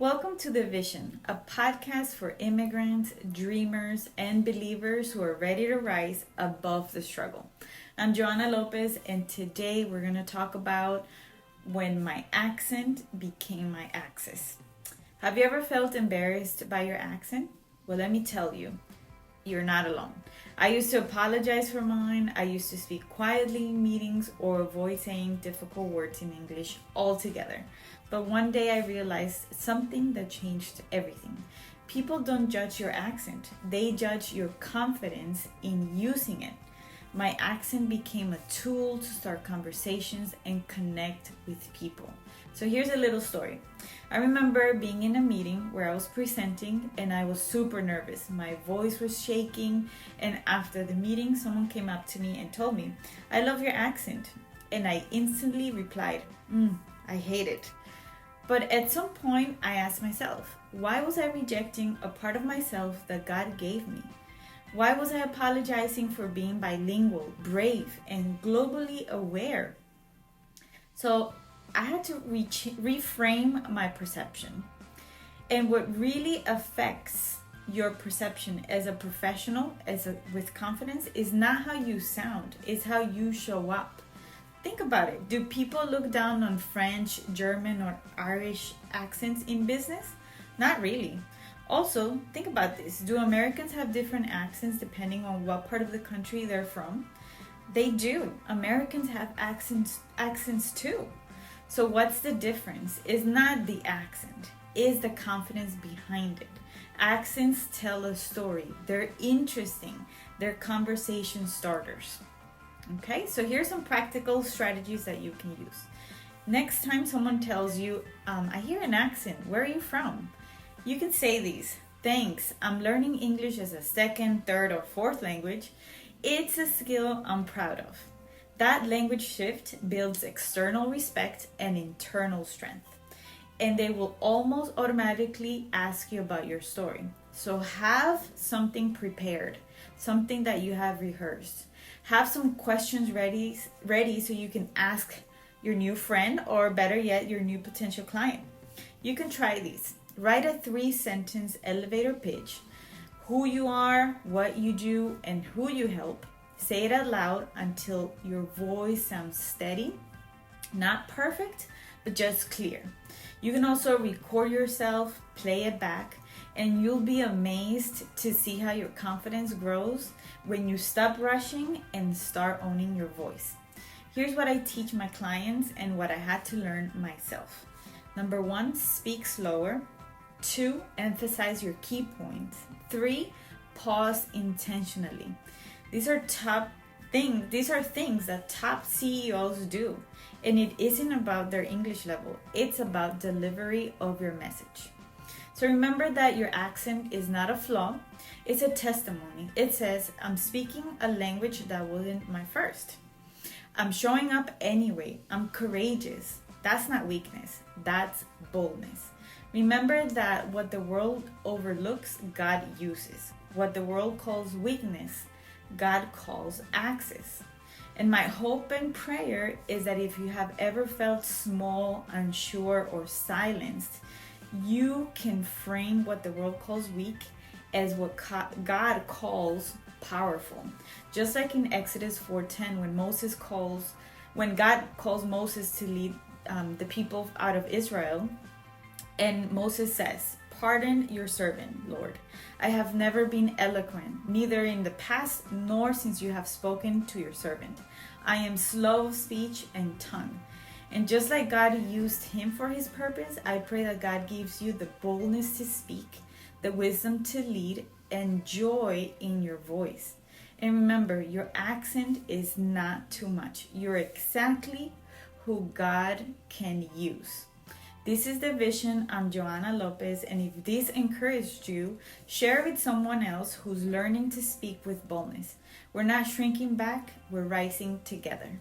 Welcome to The Vision, a podcast for immigrants, dreamers, and believers who are ready to rise above the struggle. I'm Joanna Lopez, and today we're going to talk about when my accent became my axis. Have you ever felt embarrassed by your accent? Well, let me tell you, you're not alone. I used to apologize for mine. I used to speak quietly in meetings or avoid saying difficult words in English altogether. But one day I realized something that changed everything. People don't judge your accent. They judge your confidence in using it. My accent became a tool to start conversations and connect with people. So here's a little story. I remember being in a meeting where I was presenting and I was super nervous. My voice was shaking, and after the meeting, someone came up to me and told me, "I love your accent." And I instantly replied, I hate it. But at some point, I asked myself, why was I rejecting a part of myself that God gave me? Why was I apologizing for being bilingual, brave, and globally aware? So I had to reframe my perception. And what really affects your perception as a professional, with confidence, is not how you sound, it's how you show up. Think about it. Do people look down on French, German, or Irish accents in business? Not really. Also, think about this. Do Americans have different accents depending on what part of the country they're from? They do. Americans have accents too. So what's the difference? It's not the accent, it's the confidence behind it. Accents tell a story. They're interesting. They're conversation starters. Okay, so here's some practical strategies that you can use. Next time someone tells you, I hear an accent, where are you from? You can say these. Thanks, I'm learning English as a second, third, or fourth language. It's a skill I'm proud of. That language shift builds external respect and internal strength. And they will almost automatically ask you about your story. So have something prepared, something that you have rehearsed. Have some questions ready so you can ask your new friend, or better yet, your new potential client. You can try these. Write a 3-sentence elevator pitch. Who you are, what you do, and who you help. Say it out loud until your voice sounds steady. Not perfect, but just clear. You can also record yourself, play it back, and you'll be amazed to see how your confidence grows when you stop rushing and start owning your voice. Here's what I teach my clients and what I had to learn myself. Number 1, speak slower. 2, emphasize your key points. 3, pause intentionally. These are things that top CEOs do. And it isn't about their English level. It's about delivery of your message. So remember that your accent is not a flaw. It's a testimony. It says, I'm speaking a language that wasn't my first. I'm showing up anyway. I'm courageous. That's not weakness. That's boldness. Remember that what the world overlooks, God uses. What the world calls weakness, God calls access. And my hope and prayer is that if you have ever felt small, unsure, or silenced, you can frame what the world calls weak as what God calls powerful. Just like in Exodus 4:10, when God calls Moses to lead the people out of Israel, and Moses says, "Pardon your servant, Lord. I have never been eloquent, neither in the past nor since you have spoken to your servant. I am slow of speech and tongue." And just like God used him for his purpose, I pray that God gives you the boldness to speak, the wisdom to lead, and joy in your voice. And remember, your accent is not too much. You're exactly who God can use. This is The Vision. I'm Joanna Lopez, and if this encouraged you, share it with someone else who's learning to speak with boldness. We're not shrinking back, we're rising together.